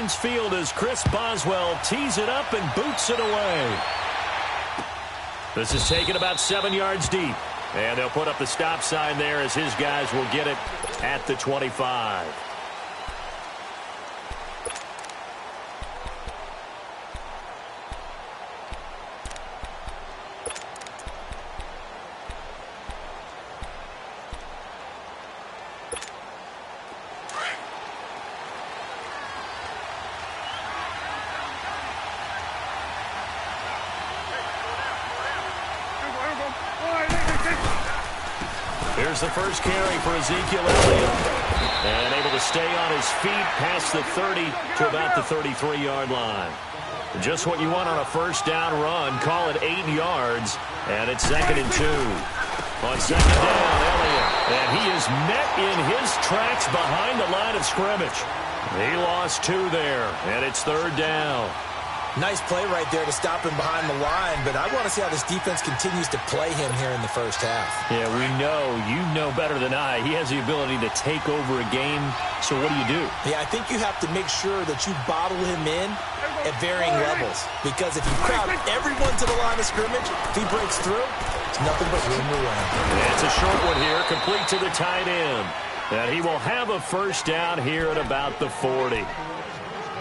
Heinz Field as Chris Boswell tees it up and boots it away. This is taken about 7 yards deep. And they'll put up the stop sign there as his guys will get it at the 25. Here's the first carry for Ezekiel Elliott. And able to stay on his feet past the 30 to about the 33-yard line. Just what you want on a first down run. Call it 8 yards. And it's 2nd and 2. On 2nd down, Elliott. And he is met in his tracks behind the line of scrimmage. He lost 2 there. And it's 3rd down. Nice play right there to stop him behind the line, but I want to see how this defense continues to play him here in the first half. Yeah, we know. You know better than I. He has the ability to take over a game, so what do? Yeah, I think you have to make sure that you bottle him in at varying levels, because if you crowd everyone to the line of scrimmage, if he breaks through, it's nothing but room to run. It's a short one here, complete to the tight end. And he will have a first down here at about the 40.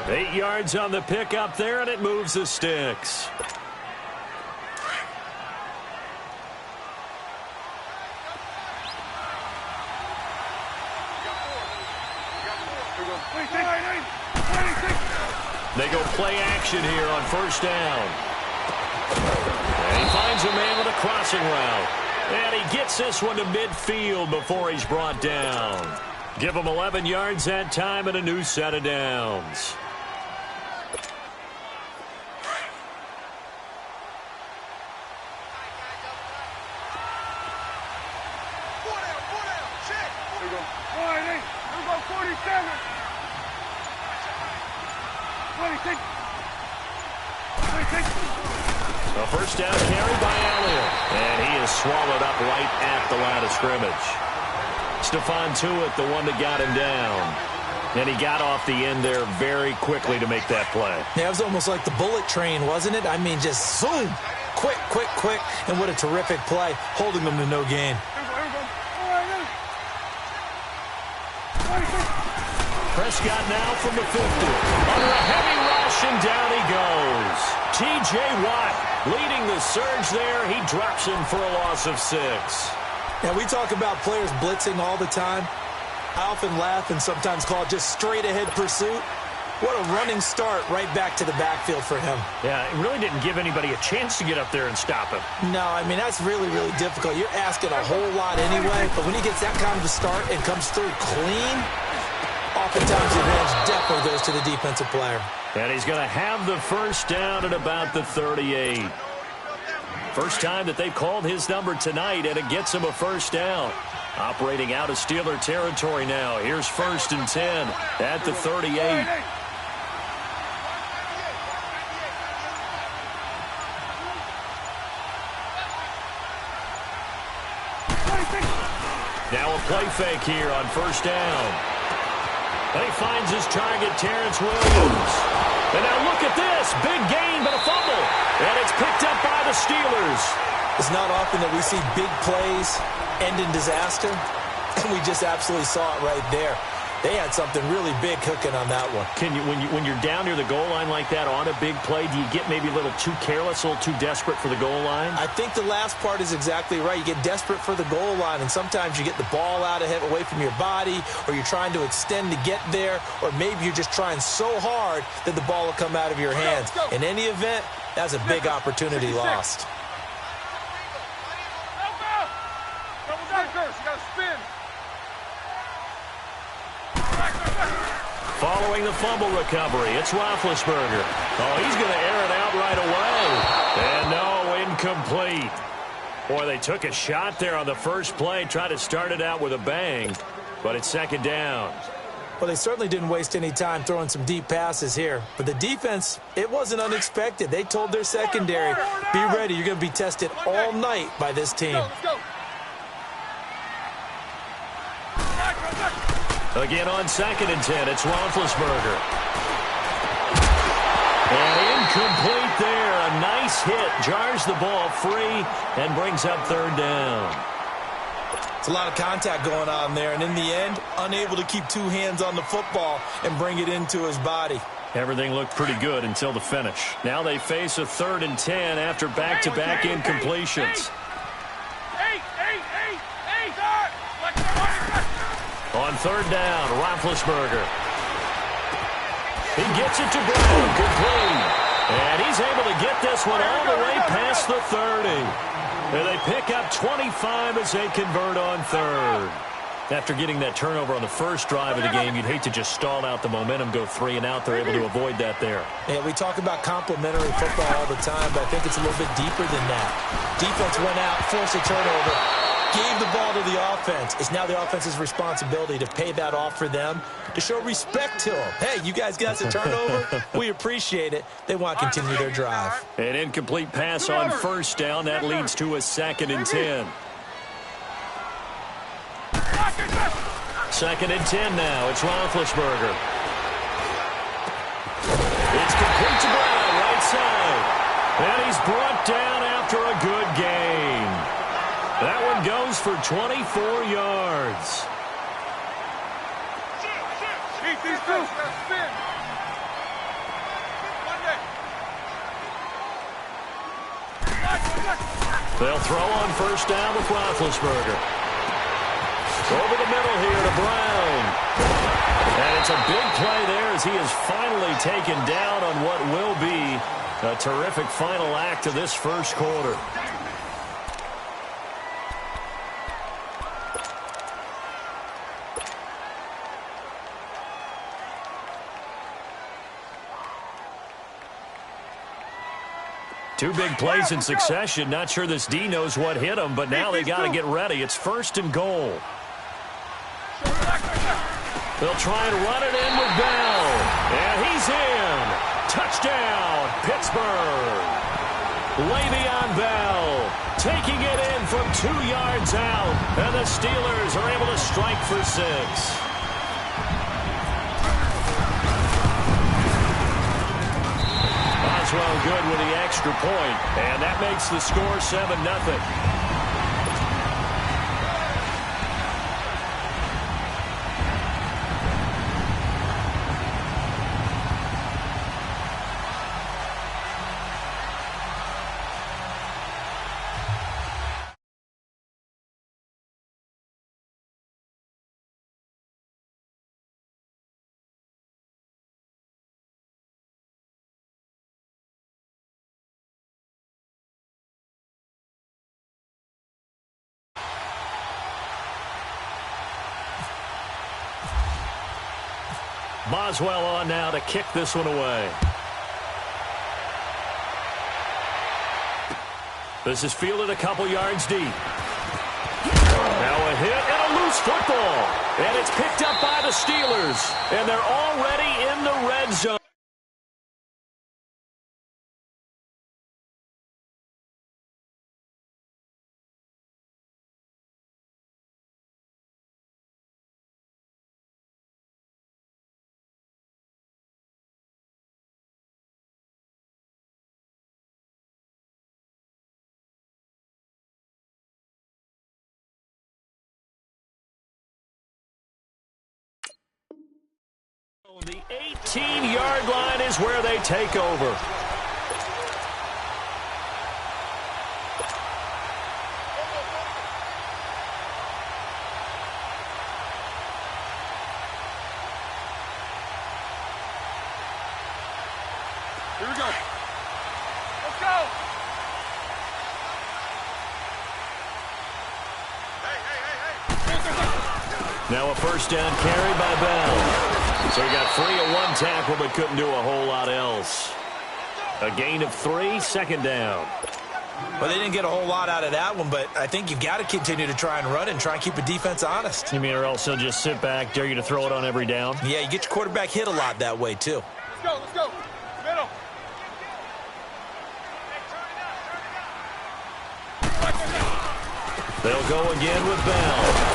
8 yards on the pickup there, and it moves the sticks. They go play action here on first down. And he finds a man with a crossing route. And he gets this one to midfield before he's brought down. Give him 11 yards that time and a new set of downs. A first down carry by Elliott. And he is swallowed up right at the line of scrimmage. Stephon Tuitt, the one that got him down. And he got off the end there very quickly to make that play. Yeah, it was almost like the bullet train, wasn't it? I mean, just zoom. Quick, quick, quick. And what a terrific play, holding them to no gain. Prescott now from the 50. Under a heavy rush, and down he goes. T.J. Watt leading the surge there. He drops him for a loss of 6. Yeah, we talk about players blitzing all the time. I often laugh and sometimes call it just straight-ahead pursuit. What a running start right back to the backfield for him. Yeah, it really didn't give anybody a chance to get up there and stop him. No, I mean, that's really, really difficult. You're asking a whole lot anyway, but when he gets that kind of a start and comes through clean, oftentimes the advantage definitely goes to the defensive player. And he's going to have the first down at about the 38. First time that they've called his number tonight, and it gets him a first down. Operating out of Steeler territory now. Here's 1st and 10 at the 38. Now a play fake here on first down. And he finds his target, Terrence Williams. And now look at this. Big gain, but a fumble. And it's picked up by the Steelers. It's not often that we see big plays end in disaster. And we just absolutely saw it right there. They had something really big cooking on that one. Can you, when you're down near the goal line like that on a big play, do you get maybe a little too careless, a little too desperate for the goal line? I think the last part is exactly right. You get desperate for the goal line, and sometimes you get the ball out ahead, away from your body, or you're trying to extend to get there, or maybe you're just trying so hard that the ball will come out of your hands. In any event, that's a big opportunity lost. Following the fumble recovery, it's Roethlisberger. Oh, he's going to air it out right away. And no, incomplete. Boy, they took a shot there on the first play, tried to start it out with a bang, but it's 2nd down. Well, they certainly didn't waste any time throwing some deep passes here. But the defense, it wasn't unexpected. They told their secondary, be ready, you're going to be tested all night by this team. Again on 2nd and 10, it's Roethlisberger. hit jars the ball free and brings up third down. It's a lot of contact going on there, and in the end, unable to keep two hands on the football and bring it into his body. Everything looked pretty good until the finish. Now they face a 3rd and 10 after back-to-back incompletions. On 3rd down, Roethlisberger. He gets it to Brown. Good play. And he's able to get this one all the way past the 30. And they pick up 25 as they convert on 3rd. After getting that turnover on the first drive of the game, you'd hate to just stall out the momentum, go 3 and out. They're able to avoid that there. Yeah, we talk about complementary football all the time, but I think it's a little bit deeper than that. Defense went out, forced a turnover, gave the ball to the offense. It's now the offense's responsibility to pay that off for them, to show respect to them. Hey, you guys got the turnover. We appreciate it. They want to continue their drive. An incomplete pass on 1st down. That leads to a 2nd and 10. 2nd and 10 now. It's Roethlisberger. It's complete to Brown, right side. And he's brought down after a good gain. That one goes for 24 yards. They'll throw on 1st down with Roethlisberger. Over the middle here to Brown. And it's a big play there as he is finally taken down on what will be a terrific final act of this first quarter. Two big plays in succession. Not sure this D knows what hit him, but now they got to get ready. It's 1st and goal. They'll try and run it in with Bell. And he's in. Touchdown, Pittsburgh. Le'Veon Bell taking it in from 2 yards out. And the Steelers are able to strike for 6. Oswell good with the extra point. And that makes the score 7-0. Boswell on now to kick this one away. This is fielded a couple yards deep. Now a hit and a loose football. And it's picked up by the Steelers. And they're already in the red zone. The 18-yard line is where they take over. Here we go. Let's go. Now a 1st down carry by Bell. So he got free of 1 tackle but couldn't do a whole lot else. A gain of 3, 2nd down. Well, they didn't get a whole lot out of that one, but I think you've got to continue to try and run and try and keep the defense honest. You mean or else he'll just sit back, dare you to throw it on every down? Yeah, you get your quarterback hit a lot that way, too. Let's go, let's go. Middle. They'll go again with Bell.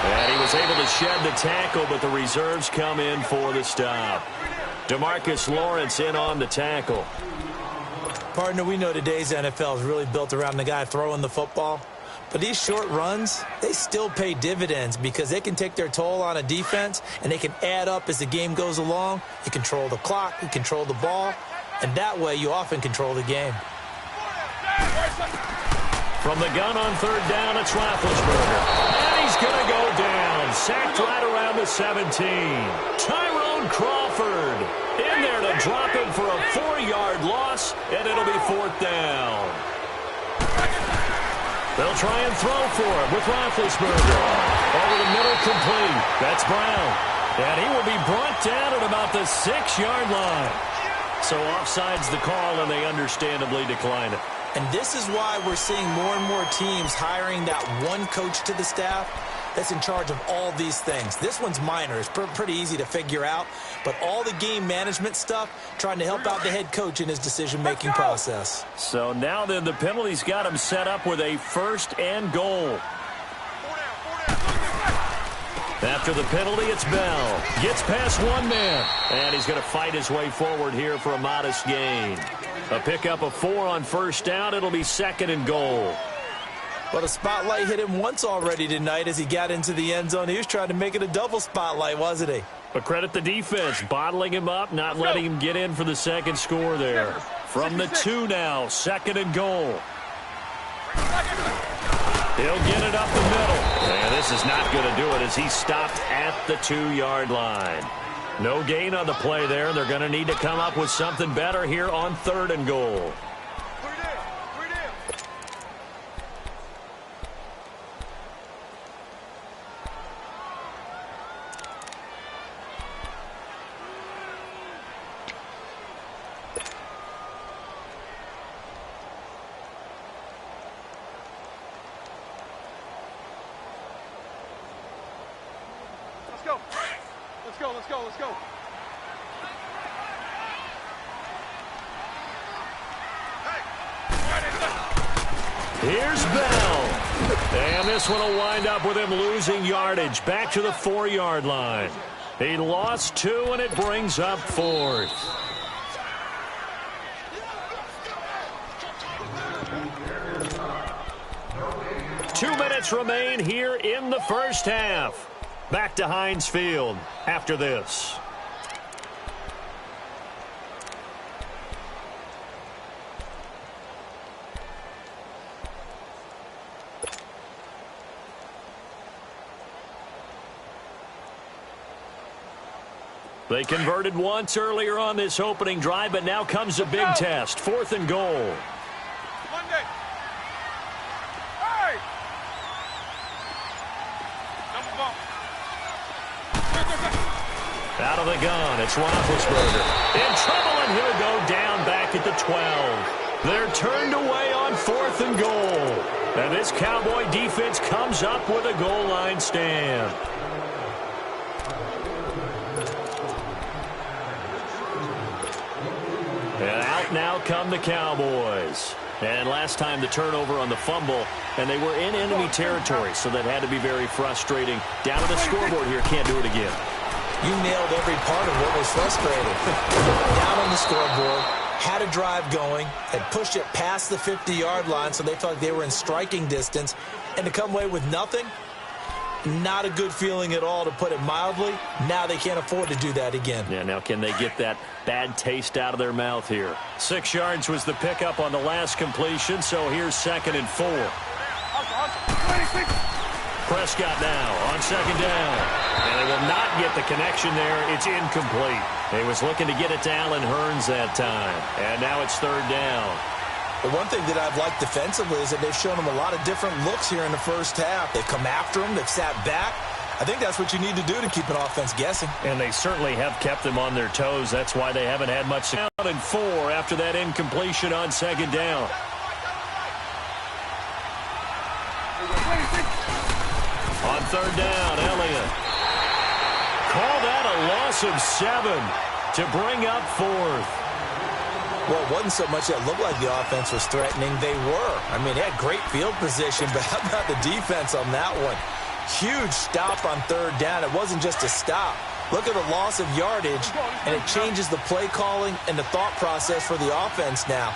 And he was able to shed the tackle, but the reserves come in for the stop. DeMarcus Lawrence in on the tackle. Partner, we know today's NFL is really built around the guy throwing the football. But these short runs, they still pay dividends because they can take their toll on a defense, and they can add up as the game goes along. You control the clock, you control the ball, and that way you often control the game. From the gun on third down, it's Roethlisberger. And he's going to go down. Sacked right around the 17. Tyrone Crawford in there to drop him for a 4-yard loss, and it'll be fourth down. They'll try and throw for him with Roethlisberger. Over the middle, complete. That's Brown. And he will be brought down at about the 6-yard line. So offside's the call, and they understandably decline it. And this is why we're seeing more and more teams hiring that one coach to the staff that's in charge of all these things. This one's minor. It's pretty easy to figure out. But all the game management stuff, trying to help out the head coach in his decision-making process. So now then, the penalty's got him set up with a first and goal. After the penalty, it's Bell. Gets past one man. And he's going to fight his way forward here for a modest gain. A pickup of 4 on first down. It'll be second and goal. But a spotlight hit him once already tonight as he got into the end zone. He was trying to make it a double spotlight, wasn't he? But credit the defense, bottling him up, not letting him get in for the second score there. From the 2 now, second and goal. He'll get it up the middle. And this is not going to do it as he stopped at the 2-yard line. No gain on the play there. They're going to need to come up with something better here on third and goal. Let's go. Here's Bell. And this one will wind up with him losing yardage back to the 4-yard line. He lost 2, and it brings up fourth. Two minutes remain here in the first half. Back to Heinz Field after this. They converted once earlier on this opening drive, but now comes a big test. Fourth and goal. Monday. Hey! Double bump. Out of the gun, it's Roethlisberger. In trouble, and he'll go down back at the 12. They're turned away on fourth and goal. And this Cowboy defense comes up with a goal line stand. And out now come the Cowboys. And last time the turnover on the fumble, and they were in enemy territory, so that had to be very frustrating. Down to the scoreboard here, can't do it again. You nailed every part of what was frustrating. Down on the scoreboard, had a drive going, had pushed it past the 50-yard line, so they felt like they were in striking distance, and to come away with nothing, not a good feeling at all, to put it mildly. Now they can't afford to do that again. Yeah, now can they get that bad taste out of their mouth here? 6 yards was the pickup on the last completion, so here's second and 4. Prescott now on second down. And they will not get the connection there. It's incomplete. He was looking to get it to Allen Hurns that time. And now it's third down. The one thing that I've liked defensively is that they've shown him a lot of different looks here in the first half. They've come after him. They've sat back. I think that's what you need to do to keep an offense guessing. And they certainly have kept them on their toes. That's why they haven't had much. Down and 4 after that incompletion on second down. On third down, Elliott. Call that a loss of 7 to bring up fourth. Well, it wasn't so much that looked like the offense was threatening. They were. I mean, they had great field position, but how about the defense on that one? Huge stop on third down. It wasn't just a stop. Look at the loss of yardage, and it changes the play calling and the thought process for the offense now.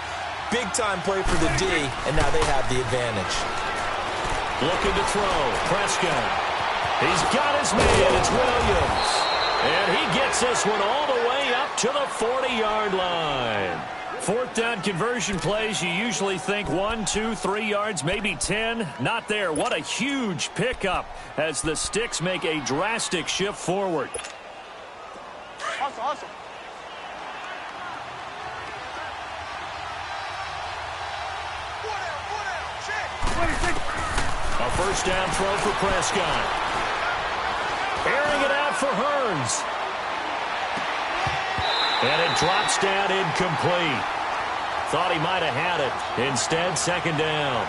big-time play for the D, and now they have the advantage. Looking to throw. Prescott. He's got his man. It's Williams. And he gets this one all the way up to the 40-yard line. Fourth down conversion plays, you usually think 1, 2, 3 yards, maybe 10. Not there. What a huge pickup as the Sticks make a drastic shift forward. Awesome. A first down throw for Prescott. Airing it out for Hearns. And it drops down incomplete. Thought he might have had it. Instead, second down.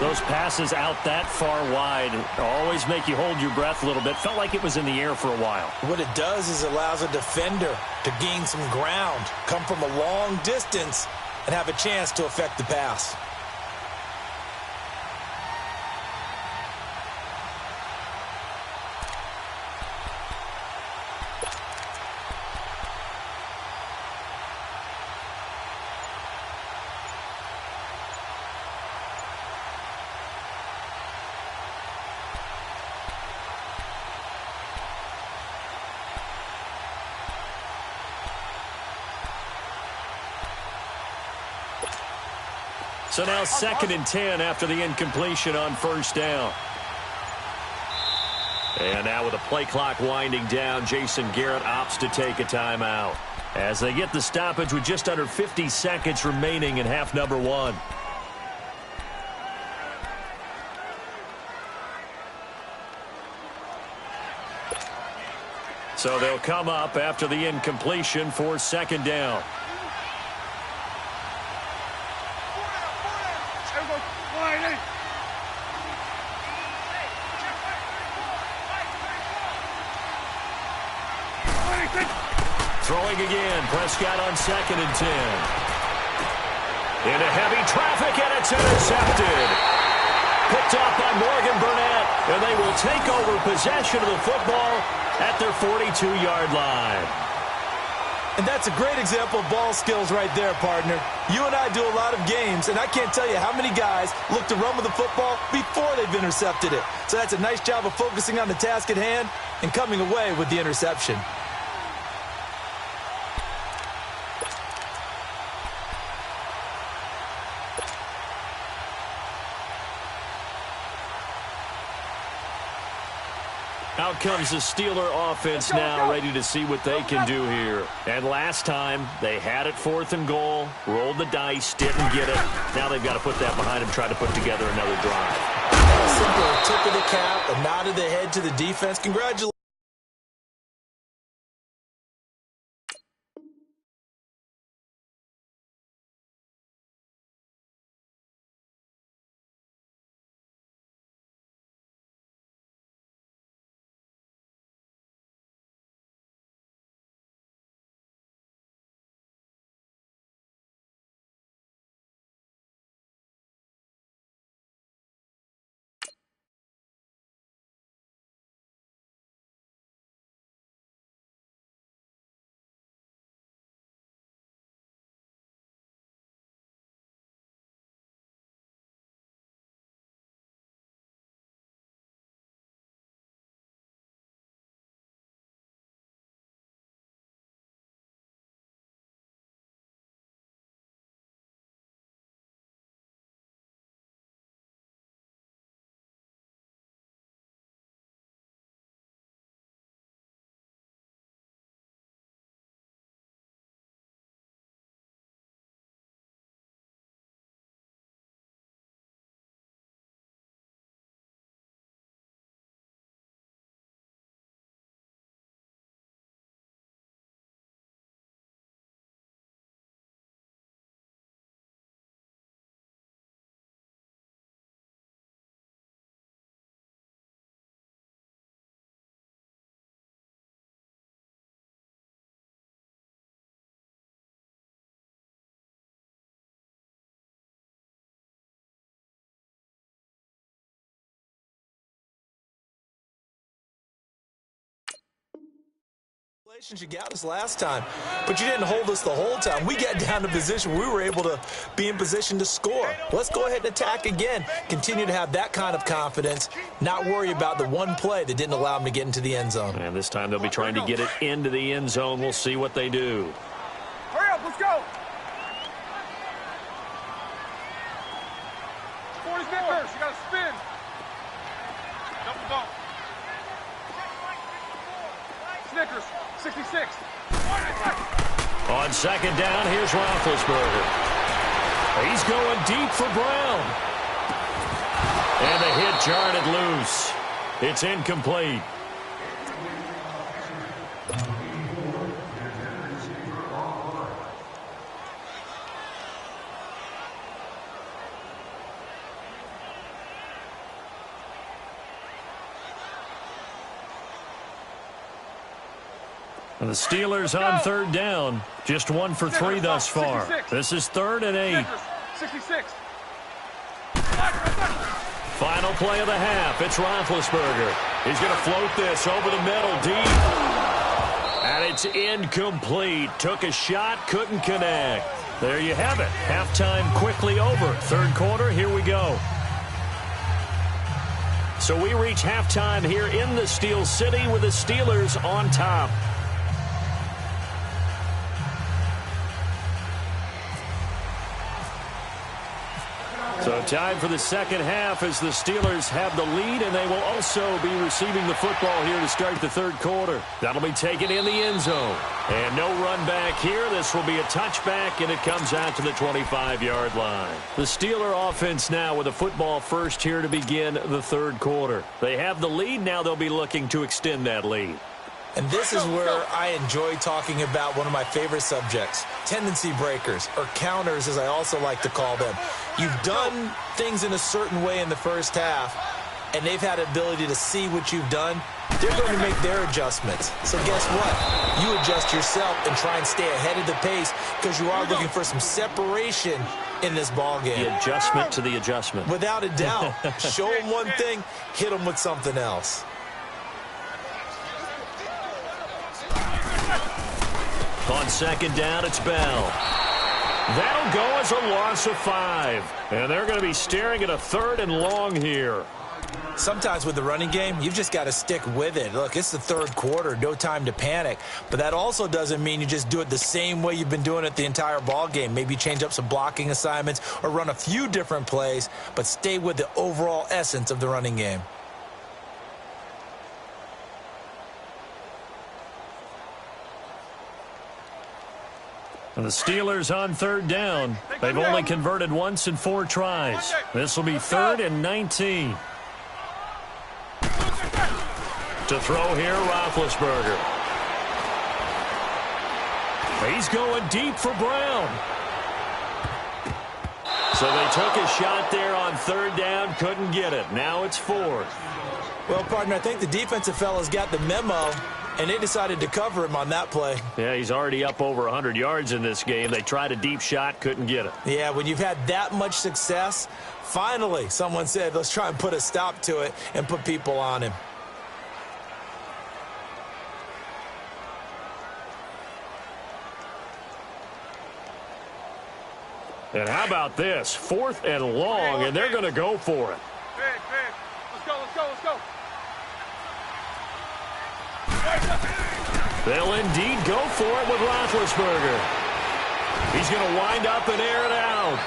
Those passes out that far wide always make you hold your breath a little bit. Felt like it was in the air for a while. What it does is allows a defender to gain some ground, come from a long distance, and have a chance to affect the pass. So now 2nd and 10 after the incompletion on first down. And now with the play clock winding down, Jason Garrett opts to take a timeout as they get the stoppage with just under 50 seconds remaining in half number 1. So they'll come up after the incompletion for second down. Throwing again, Prescott on 2nd and 10. Into heavy traffic, and it's intercepted. Picked off by Morgan Burnett, and they will take over possession of the football at their 42-yard line. And that's a great example of ball skills right there, partner. You and I do a lot of games, and I can't tell you how many guys look to run with the football before they've intercepted it. So that's a nice job of focusing on the task at hand and coming away with the interception. Out comes the Steeler offense now, ready to see what they can do here. And last time, they had it 4th and goal, rolled the dice, didn't get it. Now they've got to put that behind them, try to put together another drive. A simple tip of the cap, a nod of the head to the defense. Congratulations. You got us last time, but you didn't hold us the whole time. We got down to position. We were able to be in position to score. Let's go ahead and attack again. Continue to have that kind of confidence, not worry about the one play that didn't allow them to get into the end zone. And this time they'll be trying to get it into the end zone. We'll see what they do. Hurry up, let's go. 44, you got to spin. Double bump. Snickers, 66. On second down, here's Roethlisberger. He's going deep for Brown. And the hit jarred it loose. It's incomplete. And the Steelers on third down. Just 1 for 3 thus far. 66. This is 3rd and 8. 66. Final play of the half. It's Roethlisberger. He's going to float this over the middle deep. And it's incomplete. Took a shot, couldn't connect. There you have it. Halftime quickly over. Third quarter, here we go. So we reach halftime here in the Steel City with the Steelers on top. So time for the second half as the Steelers have the lead, and they will also be receiving the football here to start the third quarter. That'll be taken in the end zone. And no run back here. This will be a touchback, and it comes out to the 25-yard line. The Steeler offense now with a football first here to begin the third quarter. They have the lead. Now they'll be looking to extend that lead. And this is where I enjoy talking about one of my favorite subjects, tendency breakers, or counters as I also like to call them. You've done things in a certain way in the first half, and they've had the ability to see what you've done. They're going to make their adjustments. So guess what? You adjust yourself and try and stay ahead of the pace because you are looking for some separation in this ball game. The adjustment to the adjustment. Without a doubt. Show them one thing, hit them with something else. On second down, it's Bell. That'll go as a loss of 5. And they're going to be staring at a 3rd and long here. Sometimes with the running game, you've just got to stick with it. Look, it's the third quarter, no time to panic. But that also doesn't mean you just do it the same way you've been doing it the entire ball game. Maybe change up some blocking assignments or run a few different plays, but stay with the overall essence of the running game. And the Steelers on third down. They've only converted once in 4 tries. This will be 3rd and 19. To throw here, Roethlisberger. He's going deep for Brown. So they took a shot there on third down, couldn't get it. Now it's 4th. Well, partner, I think the defensive fellas got the memo, and they decided to cover him on that play. Yeah, he's already up over 100 yards in this game. They tried a deep shot, couldn't get it. Yeah, when you've had that much success, finally someone said, let's try and put a stop to it and put people on him. And how about this? 4th and long, and they're going to go for it. Big. Let's go. They'll indeed go for it with Roethlisberger. He's going to wind up and air it out.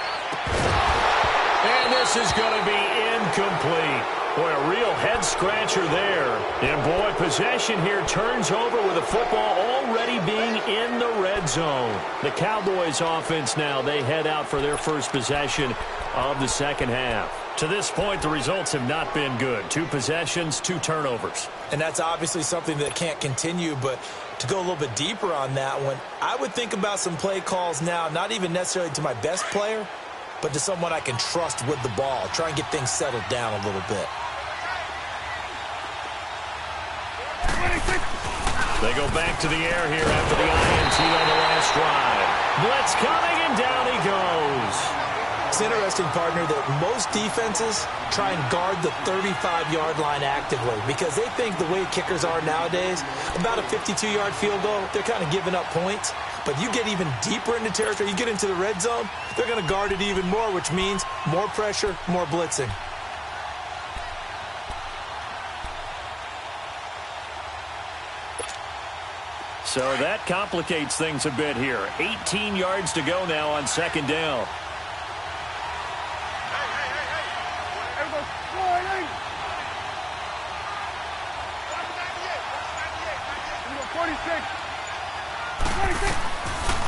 And this is going to be incomplete. Boy, a real head-scratcher there. And, boy, possession here turns over with the football already being in the red zone. The Cowboys offense now, they head out for their first possession of the second half. To this point, the results have not been good. 2 possessions, 2 turnovers. And that's obviously something that can't continue, but to go a little bit deeper on that one, I would think about some play calls now, not even necessarily to my best player, but to someone I can trust with the ball. Try and get things settled down a little bit. They go back to the air here after the INT on the last drive. Blitz coming, and down he goes. It's interesting, partner, that most defenses try and guard the 35-yard line actively because they think the way kickers are nowadays, about a 52-yard field goal, they're kind of giving up points. But you get even deeper into territory, you get into the red zone, they're going to guard it even more, which means more pressure, more blitzing. So that complicates things a bit here. 18 yards to go now on second down.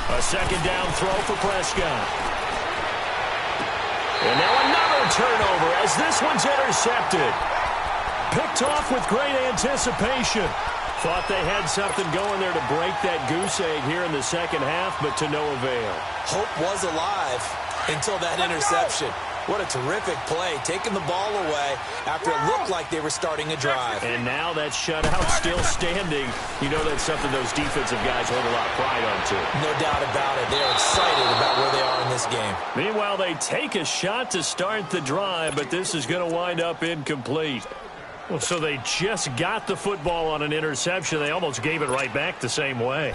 A second down throw for Prescott. And now another turnover as this one's intercepted. Picked off with great anticipation. Thought they had something going there to break that goose egg here in the second half, but to no avail. Hope was alive until that interception. What a terrific play, taking the ball away after it looked like they were starting a drive. And now that shutout still standing. You know that's something those defensive guys hold a lot of pride on, too. No doubt about it. They're excited about where they are in this game. Meanwhile, they take a shot to start the drive, but this is going to wind up incomplete. Well, so they just got the football on an interception. They almost gave it right back the same way.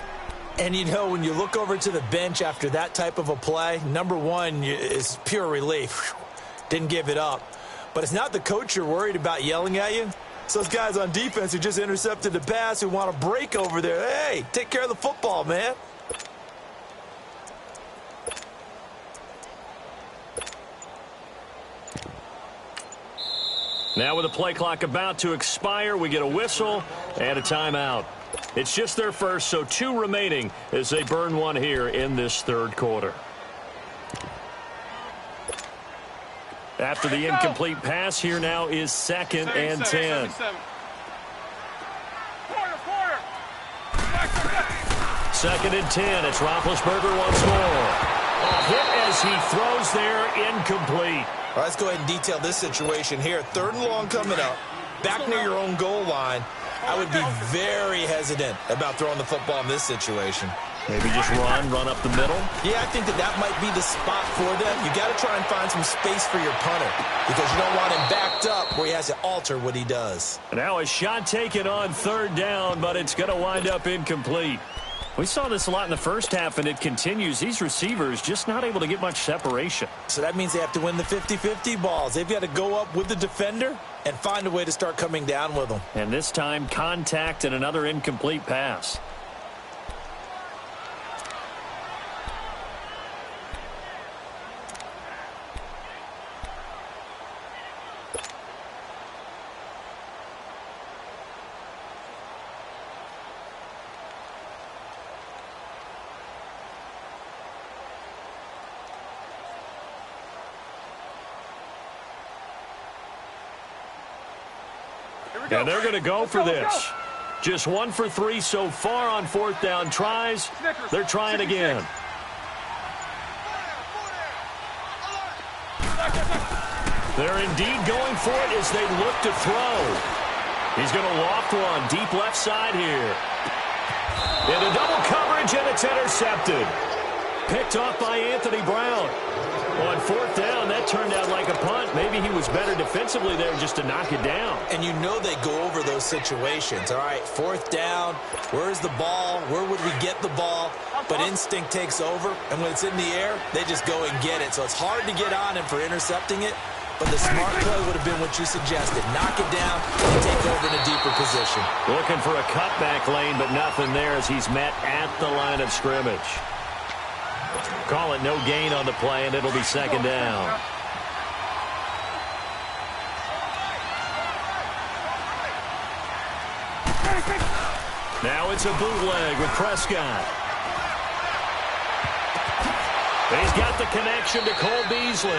And, you know, when you look over to the bench after that type of a play, number one is pure relief. Didn't give it up. But it's not the coach you're worried about yelling at you. It's those guys on defense who just intercepted the pass who want to break over there. Hey, take care of the football, man. Now with the play clock about to expire, we get a whistle and a timeout. It's just their first, so 2 remaining as they burn one here in this third quarter. After the incomplete pass, here now is second and 10. Second and 10. It's Roethlisberger once more. A hit as he throws there, incomplete. All right, let's go ahead and detail this situation here. Third and long coming up, back near your own goal line. I would be very hesitant about throwing the football in this situation. Maybe just run up the middle? Yeah, I think that might be the spot for them. You got to try and find some space for your punter because you don't want him backed up where he has to alter what he does. Now a shot taken on third down, but it's going to wind up incomplete. We saw this a lot in the first half, and it continues. These receivers just not able to get much separation. So that means they have to win the 50-50 balls. They've got to go up with the defender and find a way to start coming down with them. And this time, contact and another incomplete pass. And they're going to go for this. Just 1 for 3 so far on fourth down tries. They're trying again. They're indeed going for it as they look to throw. He's going to loft one deep left side here. Into double coverage, and it's intercepted. Picked off by Anthony Brown. On fourth down, that turned out like a punt. Maybe he was better defensively there just to knock it down. And you know they go over those situations. All right, fourth down, where's the ball? Where would we get the ball? But instinct takes over, and when it's in the air, they just go and get it. So it's hard to get on him for intercepting it, but the smart play would have been what you suggested. Knock it down and take over in a deeper position. Looking for a cutback lane, but nothing there as he's met at the line of scrimmage. Call it no gain on the play, and it'll be second down. Now it's a bootleg with Prescott. He's got the connection to Cole Beasley.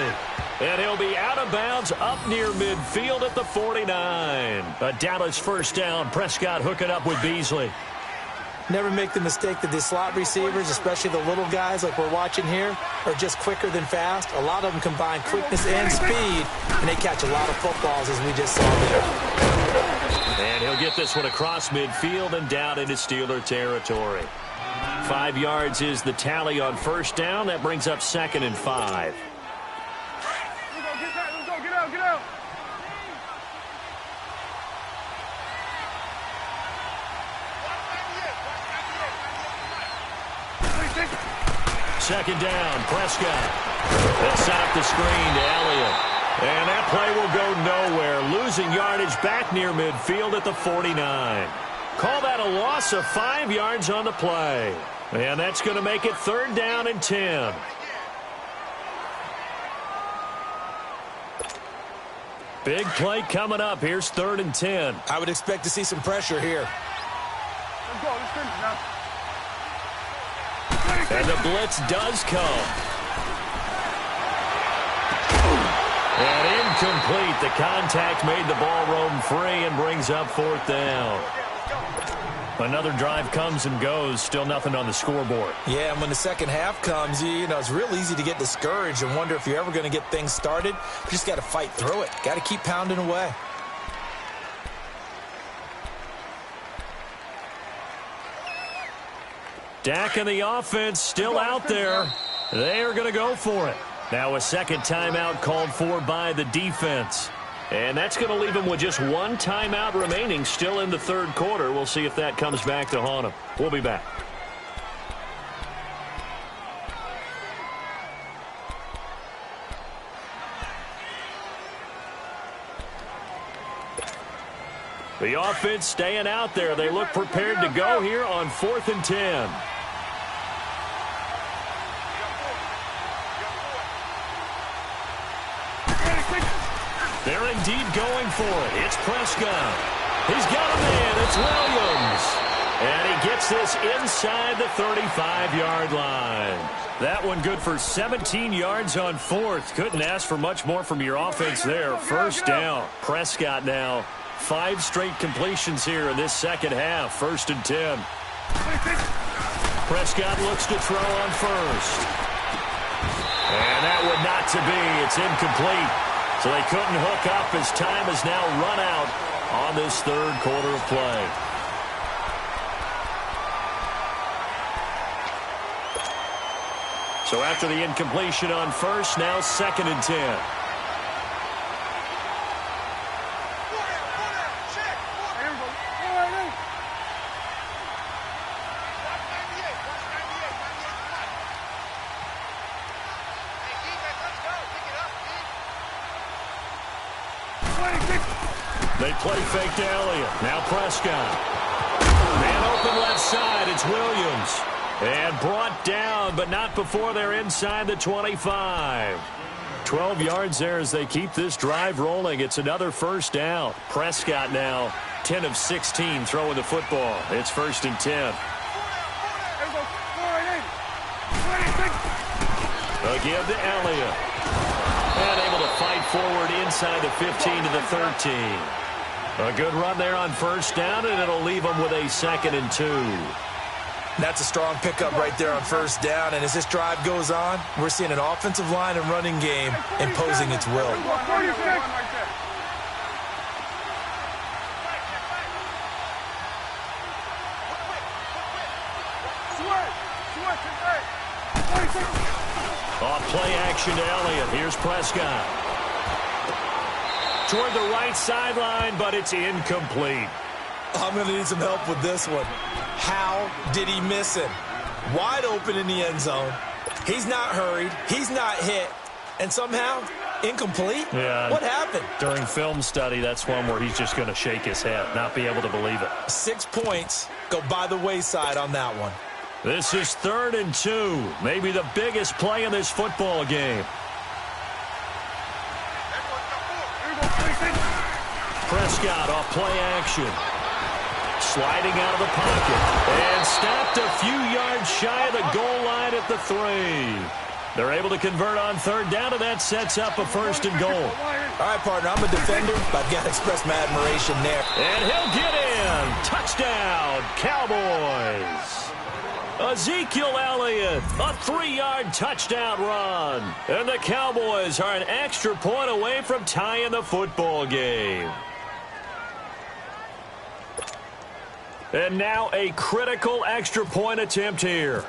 And he'll be out of bounds up near midfield at the 49. A Dallas first down. Prescott hooking up with Beasley. Never make the mistake that the slot receivers, especially the little guys like we're watching here, are just quicker than fast. A lot of them combine quickness and speed, and they catch a lot of footballs, as we just saw there. And he'll get this one across midfield and down into Steeler territory. 5 yards is the tally on first down. That brings up second and 5. second down. Prescott. They'll set up the screen to Elliott. And that play will go nowhere. Losing yardage back near midfield at the 49. Call that a loss of 5 yards on the play. And that's going to make it 3rd down and 10. Big play coming up. Here's 3rd and 10. I would expect to see some pressure here. Let's go. Let's finish now. And the blitz does come. And incomplete. The contact made the ball roam free and brings up 4th down. Another drive comes and goes. Still nothing on the scoreboard. Yeah, and when the second half comes, you know, it's real easy to get discouraged and wonder if you're ever going to get things started. You just got to fight through it. Got to keep pounding away. Dak and the offense still out there. They are going to go for it. Now a second timeout called for by the defense. And that's going to leave them with just 1 timeout remaining still in the 3rd quarter. We'll see if that comes back to haunt them. We'll be back. The offense staying out there. They look prepared to go here on 4th and 10. They're indeed going for it. It's Prescott. He's got a man. It's Williams. And he gets this inside the 35-yard line. That one good for 17 yards on 4th. Couldn't ask for much more from your offense there. 1st down. Prescott now. 5 straight completions here in this second half. 1st and 10. Prescott looks to throw on 1st. And that would not to be. It's incomplete. So they couldn't hook up as time has now run out on this 3rd quarter of play. So after the incompletion on 1st, now 2nd and 10. They play fake to Elliott. Now Prescott. Man open left side. It's Williams. And brought down, but not before they're inside the 25. 12 yards there as they keep this drive rolling. It's another 1st down. Prescott now 10 of 16 throwing the football. It's 1st and 10. Again to Elliott. And able to fight forward inside the 15 to the 13. A good run there on 1st down, and it'll leave them with a 2nd and 2. That's a strong pickup right there on 1st down. And as this drive goes on, we're seeing an offensive line and running game imposing its will. Off play action to Elliott. Here's Prescott. Toward the right sideline, but it's incomplete. I'm going to need some help with this one. How did he miss him? Wide open in the end zone. He's not hurried. He's not hit. And somehow, incomplete? Yeah. What happened? During film study, that's one where he's just going to shake his head, not be able to believe it. 6 points go by the wayside on that one. This is 3rd and 2. Maybe the biggest play in this football game. Prescott off play action. Sliding out of the pocket. And stopped a few yards shy of the goal line at the 3. They're able to convert on 3rd down, and that sets up a 1st and goal. All right, partner, I'm a defender, but I've got to express my admiration there. And he'll get in. Touchdown, Cowboys. Ezekiel Elliott, a 3-yard touchdown run. And the Cowboys are an extra point away from tying the football game. And now a critical extra point attempt here.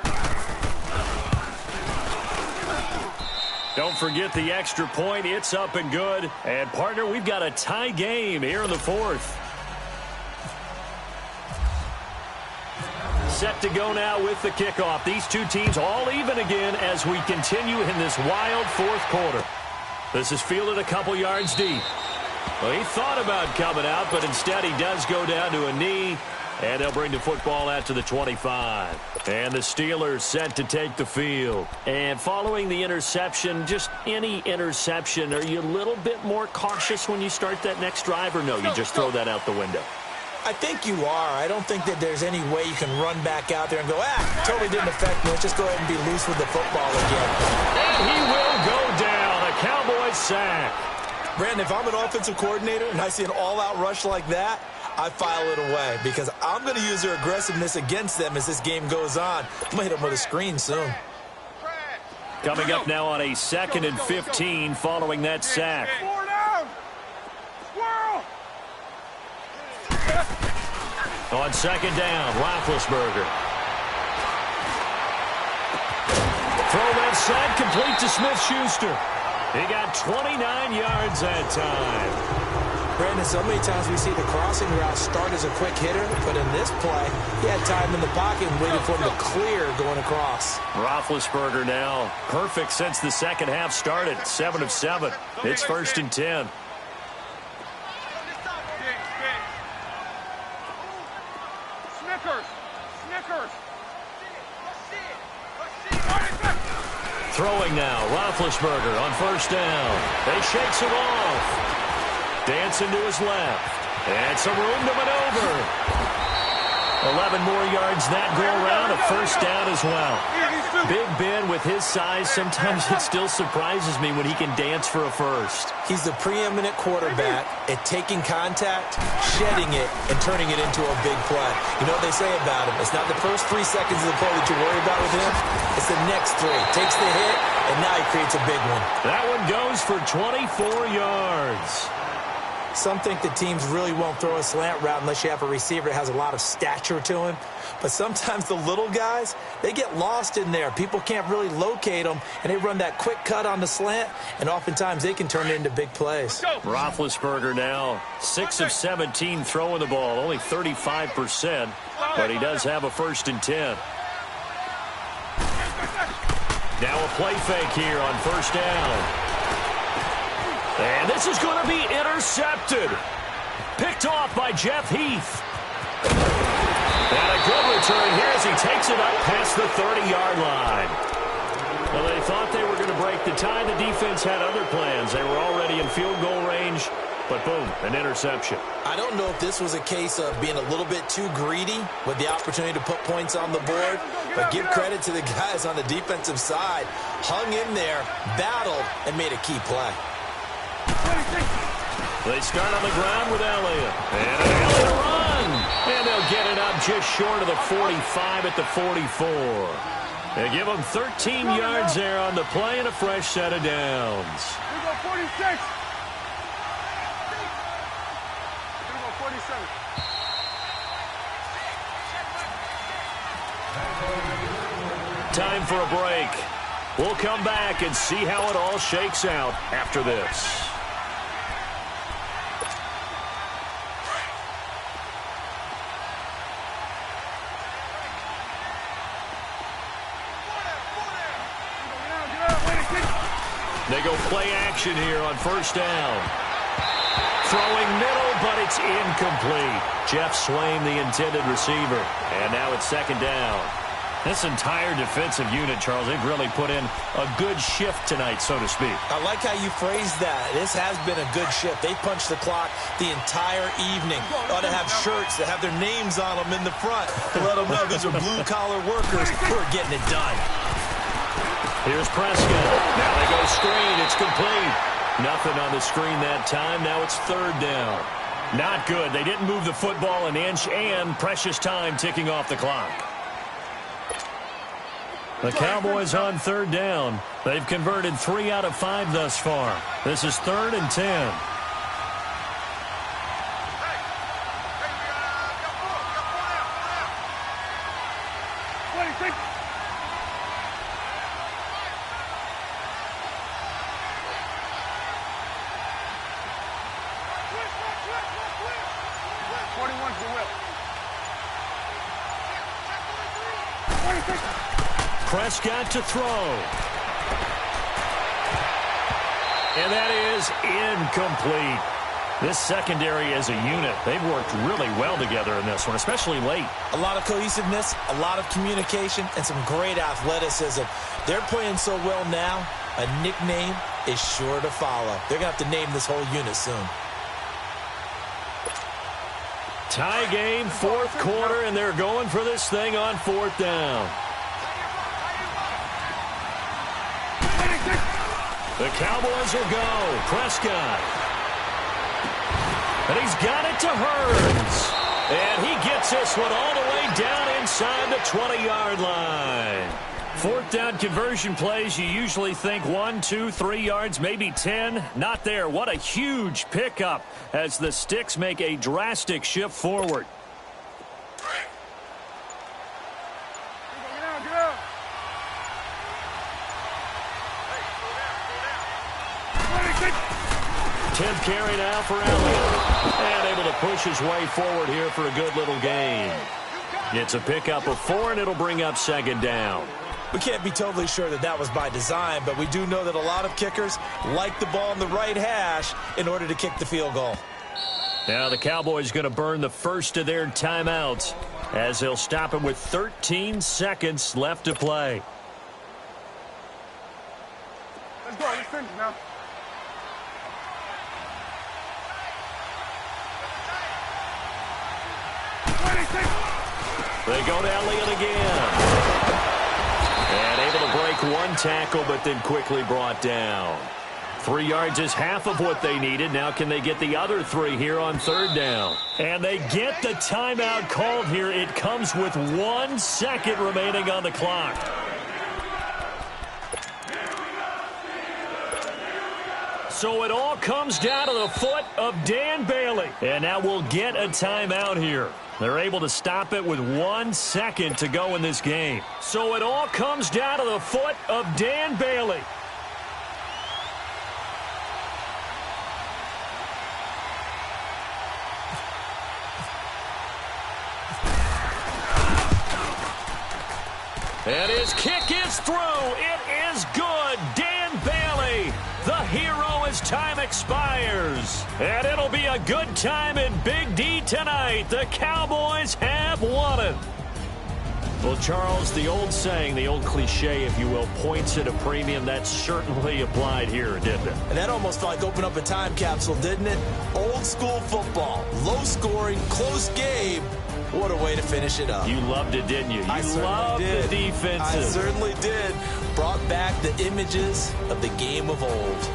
Don't forget the extra point. It's up and good. And, partner, we've got a tie game here in the 4th. set to go now with the kickoff. These two teams all even again as we continue in this wild fourth quarter. This is fielded a couple yards deep. Well, he thought about coming out, but instead he does go down to a knee, and they'll bring the football out to the 25. And the Steelers set to take the field. And following the interception, just any interception, are you a little bit more cautious when you start that next drive, or no, you just throw that out the window? I think you are. I don't think that there's any way you can run back out there and go, totally didn't affect me. Let's just go ahead and be loose with the football again. And he will go down. A Cowboys sack. Brandon, if I'm an offensive coordinator and I see an all-out rush like that, I file it away because I'm going to use their aggressiveness against them as this game goes on. I'm going to hit them with a screen soon. Coming up now on a 2nd and 15 following that sack. On 2nd down, Roethlisberger. Throw left side, complete to Smith-Schuster. He got 29 yards that time. Brandon, so many times we see the crossing route start as a quick hitter, but in this play, he had time in the pocket and waited for him to clear going across. Roethlisberger now perfect since the second half started. 7 of 7. It's 1st and 10. Throwing now, Roethlisberger on 1st down. They shakes him off. Dancing to his left. And some room to maneuver. 11 more yards that go around. A 1st down as well. Big Ben with his size, sometimes it still surprises me when he can dance for a first. He's the preeminent quarterback at taking contact, shedding it, and turning it into a big play. You know what they say about him? It's not the first 3 seconds of the play that you worry about with him. It's the next 3. Takes the hit, and now he creates a big one. That one goes for 24 yards. Some think the teams really won't throw a slant route unless you have a receiver that has a lot of stature to him. But sometimes the little guys, they get lost in there. People can't really locate them, and they run that quick cut on the slant, and oftentimes they can turn it into big plays. Roethlisberger now 6 of 17 throwing the ball, only 35%, but he does have a 1st and 10. Now a play fake here on 1st down. And this is going to be intercepted. Picked off by Jeff Heath. And a good return here as he takes it up past the 30-yard line. Well, they thought they were going to break the tie. The defense had other plans. They were already in field goal range, but boom, an interception. I don't know if this was a case of being a little bit too greedy with the opportunity to put points on the board, but give credit to the guys on the defensive side. Hung in there, battled, and made a key play. They start on the ground with Elliott. And an Elliott run. And they'll get it up just short of the 45 at the 44. They give them 13 yards there on the play and a fresh set of downs. Here we go, 46. Here we go, 47. Time for a break. We'll come back and see how it all shakes out after this. They go play action here on 1st down. Throwing middle, but it's incomplete. Jeff Swain, the intended receiver. And now it's 2nd down. This entire defensive unit, Charles, they've really put in a good shift tonight, so to speak. I like how you phrased that. This has been a good shift. They punched the clock the entire evening. Ought to have shirts that have their names on them in the front to let them know these are blue-collar workers who are getting it done. Here's Prescott. Now they go screen. It's complete. Nothing on the screen that time. Now it's 3rd down. Not good. They didn't move the football an inch, and precious time ticking off the clock. The Cowboys on 3rd down. They've converted 3 out of 5 thus far. This is 3rd and 10. Prescott to throw. And that is incomplete. This secondary as a unit, they've worked really well together in this one, especially late. A lot of cohesiveness, a lot of communication, and some great athleticism. They're playing so well now, a nickname is sure to follow. They're going to have to name this whole unit soon. Tie game, fourth quarter, and they're going for this thing on fourth down. The Cowboys will go. Prescott. And he's got it to Hurns. And he gets this one all the way down inside the 20-yard line. Fourth down conversion plays, you usually think 1, 2, 3 yards, maybe 10. Not there. What a huge pickup as the Sticks make a drastic shift forward. Get out. 10th carry now for Elliott. And able to push his way forward here for a good little gain. It's a pickup of 4, and it'll bring up second down. We can't be totally sure that that was by design, but we do know that a lot of kickers like the ball in the right hash in order to kick the field goal. Now the Cowboys going to burn the first of their timeouts as they'll stop it with 13 seconds left to play. Let's go. Let's finish now. They go to Elliott again. And able to break one tackle, but then quickly brought down. 3 yards is half of what they needed. Now can they get the other 3 here on third down? And they get the timeout called here. It comes with 1 second remaining on the clock. So it all comes down to the foot of Dan Bailey. And now we'll get a timeout here. They're able to stop it with 1 second to go in this game. So it all comes down to the foot of Dan Bailey. And his kick is through. It is good. Dan Bailey, the hero as time expires. And it'll be a good time in Big D tonight. The Cowboys have won it. Well, Charles, the old saying, the old cliche, if you will, points at a premium, that certainly applied here, didn't it? And that almost like opened up a time capsule, didn't it? Old school football, low scoring, close game. What a way to finish it up. You loved it, didn't you? You loved the defenses. I certainly did. Brought back the images of the game of old.